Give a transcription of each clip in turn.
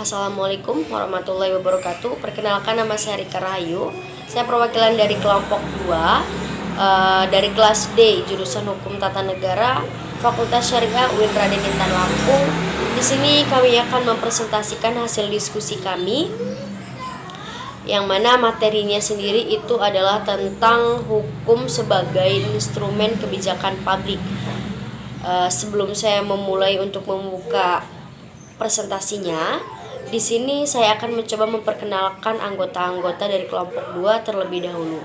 Assalamualaikum warahmatullahi wabarakatuh. Perkenalkan, nama saya Rika Rahayu. Saya perwakilan dari kelompok 2 dari kelas D jurusan Hukum Tata Negara Fakultas Syariah UIN Raden Intan Lampung. Di sini kami akan mempresentasikan hasil diskusi kami, yang mana materinya sendiri itu adalah tentang hukum sebagai instrumen kebijakan publik. Sebelum saya memulai untuk membuka presentasinya, di sini saya akan mencoba memperkenalkan anggota-anggota dari kelompok 2 terlebih dahulu.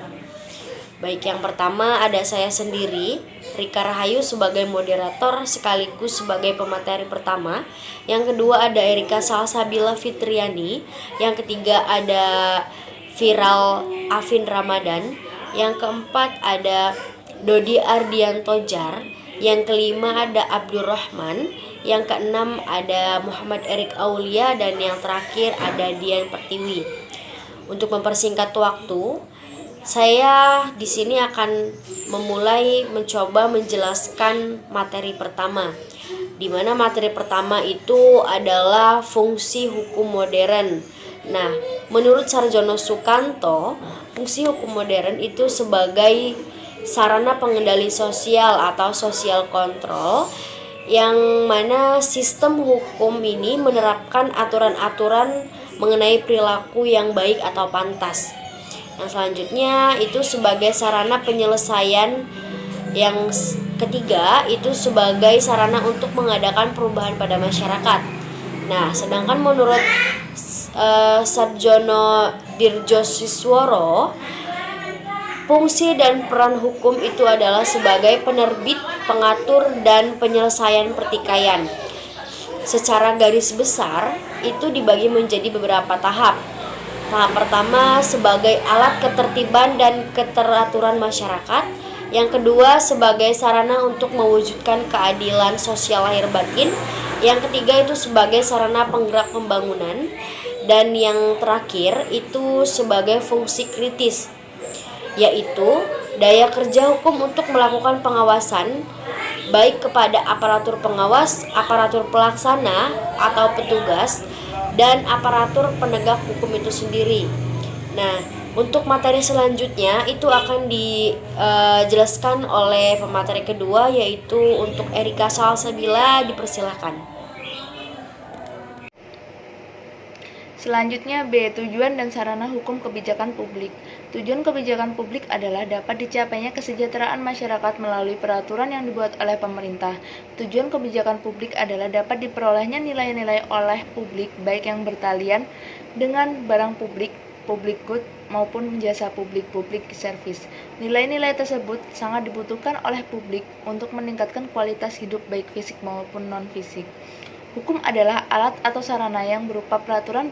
Baik, yang pertama ada saya sendiri, Rika Rahayu, sebagai moderator sekaligus sebagai pemateri pertama. Yang kedua ada Erika Salsabila Fitriani. Yang ketiga ada Viral Afin Ramadan. Yang keempat ada Dodi Ardianto Jar. Yang kelima ada Abdurrahman. Yang keenam ada Muhammad Erik Aulia. Dan yang terakhir ada Dian Pertiwi. Untuk mempersingkat waktu, saya di sini akan memulai mencoba menjelaskan materi pertama, di mana materi pertama itu adalah fungsi hukum modern. Nah, menurut Sarjono Sukanto, fungsi hukum modern itu sebagai sarana pengendali sosial atau social control, yang mana sistem hukum ini menerapkan aturan-aturan mengenai perilaku yang baik atau pantas. Yang selanjutnya itu sebagai sarana penyelesaian. Yang ketiga itu sebagai sarana untuk mengadakan perubahan pada masyarakat. Nah, sedangkan menurut Sarjono Dirjosisworo, fungsi dan peran hukum itu adalah sebagai penerbit, pengatur, dan penyelesaian pertikaian. Secara garis besar itu dibagi menjadi beberapa tahap. Tahap pertama sebagai alat ketertiban dan keteraturan masyarakat. Yang kedua sebagai sarana untuk mewujudkan keadilan sosial lahir batin. Yang ketiga itu sebagai sarana penggerak pembangunan. Dan yang terakhir itu sebagai fungsi kritis, yaitu daya kerja hukum untuk melakukan pengawasan baik kepada aparatur pengawas, aparatur pelaksana atau petugas, dan aparatur penegak hukum itu sendiri. Nah, untuk materi selanjutnya itu akan dijelaskan oleh pemateri kedua, yaitu untuk Erika Salsabila. Dipersilahkan. Selanjutnya B. Tujuan dan sarana hukum kebijakan publik. Tujuan kebijakan publik adalah dapat dicapainya kesejahteraan masyarakat melalui peraturan yang dibuat oleh pemerintah. Tujuan kebijakan publik adalah dapat diperolehnya nilai-nilai oleh publik, baik yang bertalian dengan barang publik, public good, maupun jasa publik, public service. Nilai-nilai tersebut sangat dibutuhkan oleh publik untuk meningkatkan kualitas hidup baik fisik maupun non-fisik. Hukum adalah alat atau sarana yang berupa peraturan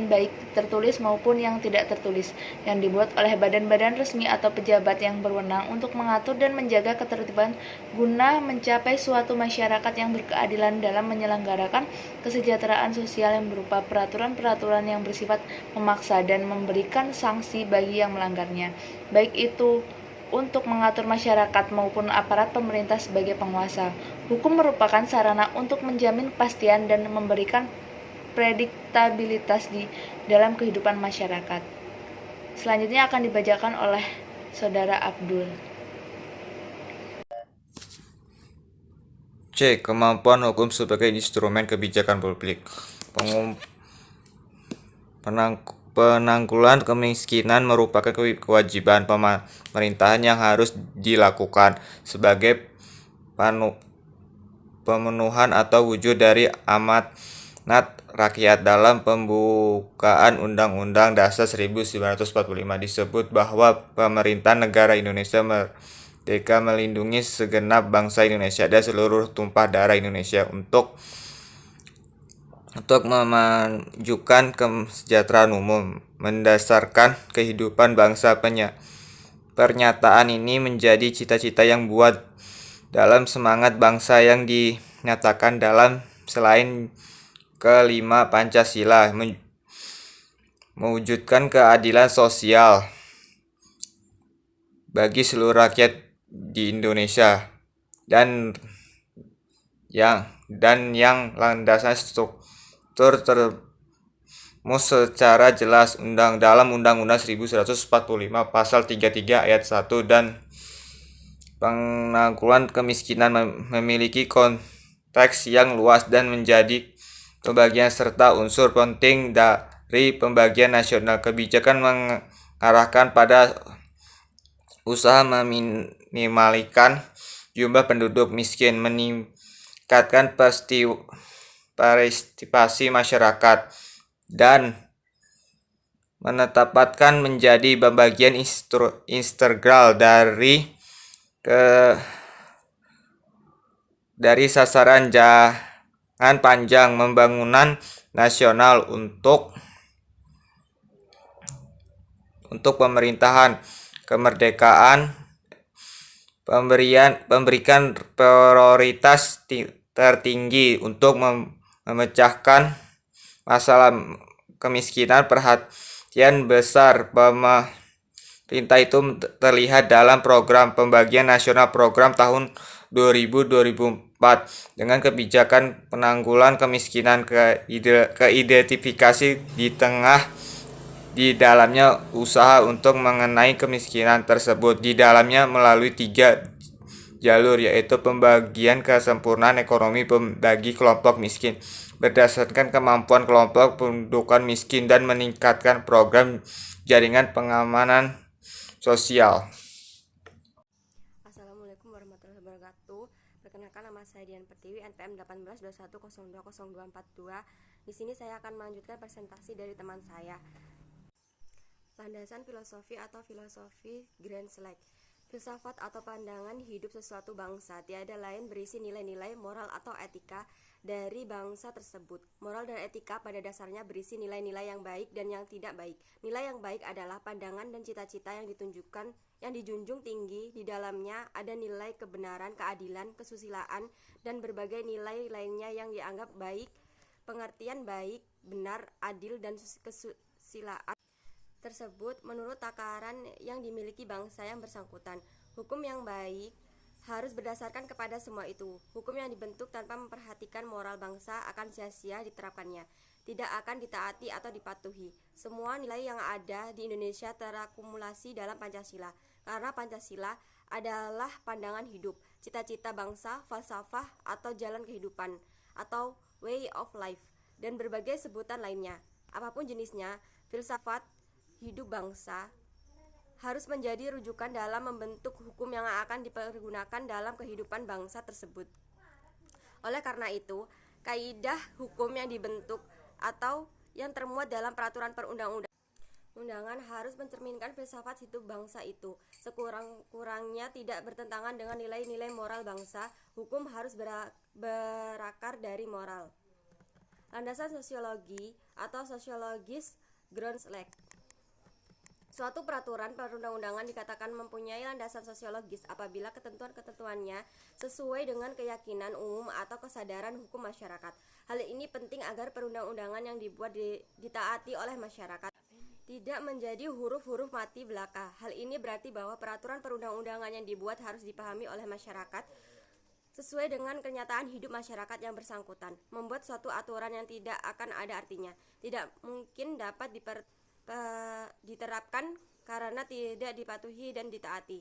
baik tertulis maupun yang tidak tertulis, yang dibuat oleh badan-badan resmi atau pejabat yang berwenang untuk mengatur dan menjaga ketertiban guna mencapai suatu masyarakat yang berkeadilan dalam menyelenggarakan kesejahteraan sosial, yang berupa peraturan-peraturan yang bersifat memaksa dan memberikan sanksi bagi yang melanggarnya, baik itu untuk mengatur masyarakat maupun aparat pemerintah sebagai penguasa. Hukum merupakan sarana untuk menjamin kepastian dan memberikan prediktabilitas di dalam kehidupan masyarakat. Selanjutnya akan dibacakan oleh Saudara Abdul. C. Kemampuan hukum sebagai instrumen kebijakan publik. Penanggulangan kemiskinan merupakan kewajiban pemerintahan yang harus dilakukan sebagai pemenuhan atau wujud dari amanat rakyat. Dalam pembukaan Undang-Undang Dasar 1945 disebut bahwa pemerintah negara Indonesia merdeka melindungi segenap bangsa Indonesia dan seluruh tumpah darah Indonesia untuk memajukan kesejahteraan umum, mendasarkan kehidupan bangsa. Pernyataan ini menjadi cita-cita yang buat dalam semangat bangsa yang dinyatakan dalam selain kelima Pancasila, mewujudkan keadilan sosial bagi seluruh rakyat di Indonesia dan yang landasan termus secara jelas dalam Undang-Undang 1145 Pasal 33 Ayat 1 dan penanggulangan kemiskinan memiliki konteks yang luas dan menjadi pembagian serta unsur penting dari pembagian nasional. Kebijakan mengarahkan pada usaha meminimalkan jumlah penduduk miskin, meningkatkan partisipasi masyarakat, dan menetapkan menjadi bagian integral dari sasaran jangka panjang pembangunan nasional untuk pemerintahan kemerdekaan, memberikan prioritas tertinggi untuk memecahkan masalah kemiskinan. Perhatian besar pemerintah itu terlihat dalam program pembagian nasional program tahun 2000-2004 dengan kebijakan penanggulangan kemiskinan keidentifikasi di dalamnya usaha untuk mengenai kemiskinan tersebut di dalamnya melalui 3 jalur, yaitu pembagian kesempurnaan ekonomi bagi kelompok miskin berdasarkan kemampuan kelompok pendudukan miskin dan meningkatkan program jaringan pengamanan sosial. Assalamualaikum warahmatullahi wabarakatuh. Perkenalkan, nama saya Dian Pertiwi, NPM 1821020242. Di sini saya akan melanjutkan presentasi dari teman saya. Landasan filosofi atau filosofi Grand Select. Filsafat atau pandangan hidup sesuatu bangsa tiada lain berisi nilai-nilai moral atau etika dari bangsa tersebut. Moral dan etika pada dasarnya berisi nilai-nilai yang baik dan yang tidak baik. Nilai yang baik adalah pandangan dan cita-cita yang dijunjung tinggi. Di dalamnya ada nilai kebenaran, keadilan, kesusilaan, dan berbagai nilai lainnya yang dianggap baik. Pengertian baik, benar, adil, dan kesusilaan tersebut menurut takaran yang dimiliki bangsa yang bersangkutan. Hukum yang baik harus berdasarkan kepada semua itu. Hukum yang dibentuk tanpa memperhatikan moral bangsa akan sia-sia diterapkannya, tidak akan ditaati atau dipatuhi. Semua nilai yang ada di Indonesia terakumulasi dalam Pancasila, karena Pancasila adalah pandangan hidup, cita-cita bangsa, falsafah atau jalan kehidupan, atau way of life, dan berbagai sebutan lainnya. Apapun jenisnya, filsafat hidup bangsa harus menjadi rujukan dalam membentuk hukum yang akan dipergunakan dalam kehidupan bangsa tersebut. Oleh karena itu, kaidah hukum yang dibentuk atau yang termuat dalam peraturan perundang-undangan harus mencerminkan filsafat hidup bangsa itu. Sekurang-kurangnya tidak bertentangan dengan nilai-nilai moral bangsa. Hukum harus berakar dari moral. Landasan sosiologi atau sosiologis Grand Select. Suatu peraturan perundang-undangan dikatakan mempunyai landasan sosiologis apabila ketentuan-ketentuannya sesuai dengan keyakinan umum atau kesadaran hukum masyarakat. Hal ini penting agar perundang-undangan yang dibuat ditaati oleh masyarakat, tidak menjadi huruf-huruf mati belaka. Hal ini berarti bahwa peraturan perundang-undangan yang dibuat harus dipahami oleh masyarakat sesuai dengan kenyataan hidup masyarakat yang bersangkutan. Membuat suatu aturan yang tidak akan ada artinya, tidak mungkin dapat diterapkan karena tidak dipatuhi dan ditaati.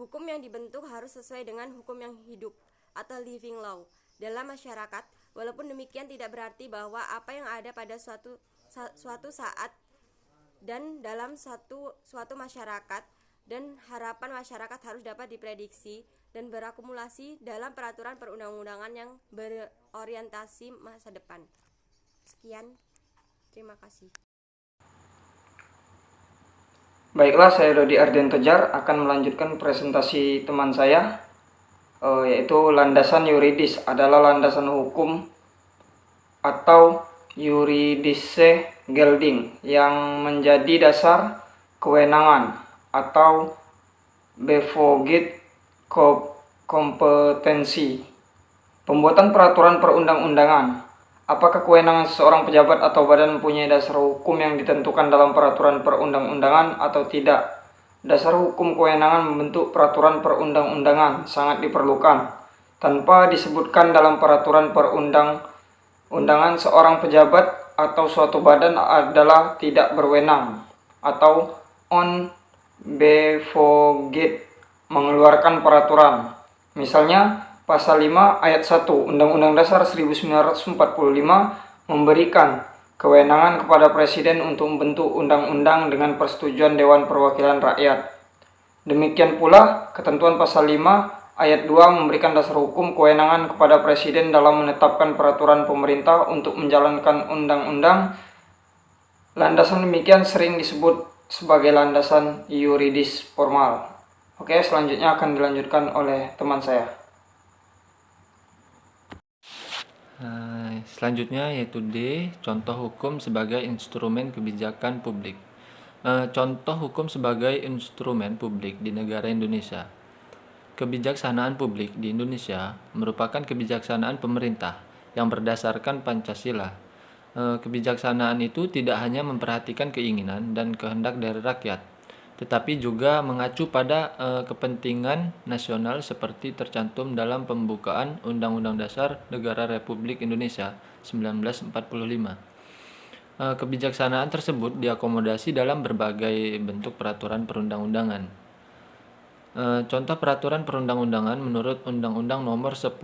Hukum yang dibentuk harus sesuai dengan hukum yang hidup atau living law dalam masyarakat. Walaupun demikian tidak berarti bahwa apa yang ada pada suatu saat dan dalam suatu masyarakat dan harapan masyarakat harus dapat diprediksi dan berakumulasi dalam peraturan perundang-undangan yang berorientasi masa depan. Sekian, terima kasih. Baiklah, saya Dodi Ardian Tejar akan melanjutkan presentasi teman saya, yaitu landasan yuridis adalah landasan hukum atau juridische Gelding yang menjadi dasar kewenangan atau bevoegd kompetensi. Pembuatan peraturan perundang-undangan. Apakah kewenangan seseorang pejabat atau badan mempunyai dasar hukum yang ditentukan dalam peraturan perundang-undangan atau tidak? Dasar hukum kewenangan membentuk peraturan perundang-undangan sangat diperlukan. Tanpa disebutkan dalam peraturan perundang undangan seorang pejabat atau suatu badan adalah tidak berwenang atau on bevoegd mengeluarkan peraturan. Misalnya, pasal 5 ayat 1 Undang-Undang Dasar 1945 memberikan kewenangan kepada Presiden untuk membentuk undang-undang dengan persetujuan Dewan Perwakilan Rakyat. Demikian pula, ketentuan pasal 5 ayat 2 memberikan dasar hukum kewenangan kepada Presiden dalam menetapkan peraturan pemerintah untuk menjalankan undang-undang. Landasan demikian sering disebut sebagai landasan yuridis formal. Oke, selanjutnya akan dilanjutkan oleh teman saya. Selanjutnya yaitu D. Contoh hukum sebagai instrumen kebijakan publik. Contoh hukum sebagai instrumen publik di negara Indonesia. Kebijaksanaan publik di Indonesia merupakan kebijaksanaan pemerintah yang berdasarkan Pancasila. Kebijaksanaan itu tidak hanya memperhatikan keinginan dan kehendak dari rakyat, tetapi juga mengacu pada kepentingan nasional seperti tercantum dalam pembukaan Undang-Undang Dasar Negara Republik Indonesia 1945. Kebijaksanaan tersebut diakomodasi dalam berbagai bentuk peraturan perundang-undangan. Contoh peraturan perundang-undangan menurut Undang-Undang Nomor 10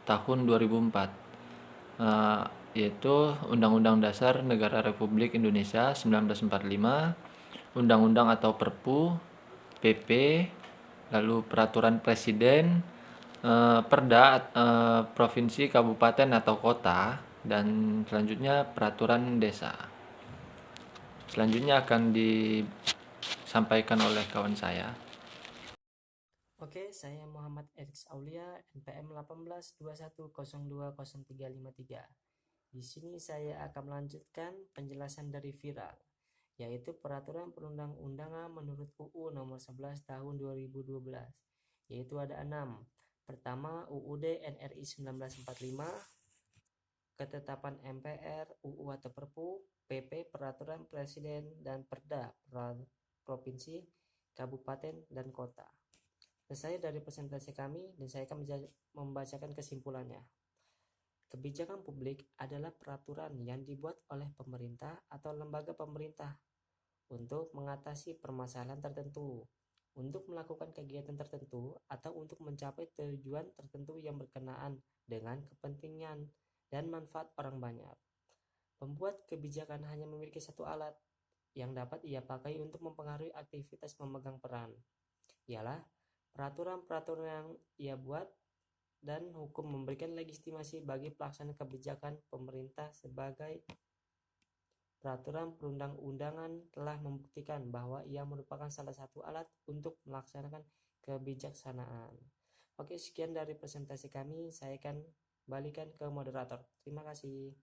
Tahun 2004, yaitu Undang-Undang Dasar Negara Republik Indonesia 1945, Undang-Undang atau Perpu, PP, lalu Peraturan Presiden, Perda, Provinsi, Kabupaten atau Kota, dan selanjutnya Peraturan Desa. Selanjutnya akan disampaikan oleh kawan saya. Oke, saya Muhammad Eriks Aulia, NPM 1821020353. Di sini saya akan melanjutkan penjelasan dari viral, yaitu peraturan perundang-undangan menurut UU nomor 11 tahun 2012, yaitu ada 6. Pertama, UUD NRI 1945, ketetapan MPR, UU atau Perpu, PP Peraturan Presiden, dan Perda Provinsi, Kabupaten, dan Kota. Selesai dari presentasi kami, dan saya akan membacakan kesimpulannya. Kebijakan publik adalah peraturan yang dibuat oleh pemerintah atau lembaga pemerintah untuk mengatasi permasalahan tertentu, untuk melakukan kegiatan tertentu, atau untuk mencapai tujuan tertentu yang berkenaan dengan kepentingan dan manfaat orang banyak. Pembuat kebijakan hanya memiliki satu alat yang dapat ia pakai untuk mempengaruhi aktivitas memegang peran, ialah peraturan-peraturan yang ia buat, dan hukum memberikan legitimasi bagi pelaksana kebijakan pemerintah sebagai peraturan perundang-undangan telah membuktikan bahwa ia merupakan salah satu alat untuk melaksanakan kebijaksanaan. Oke, sekian dari presentasi kami. Saya akan balikan ke moderator. Terima kasih.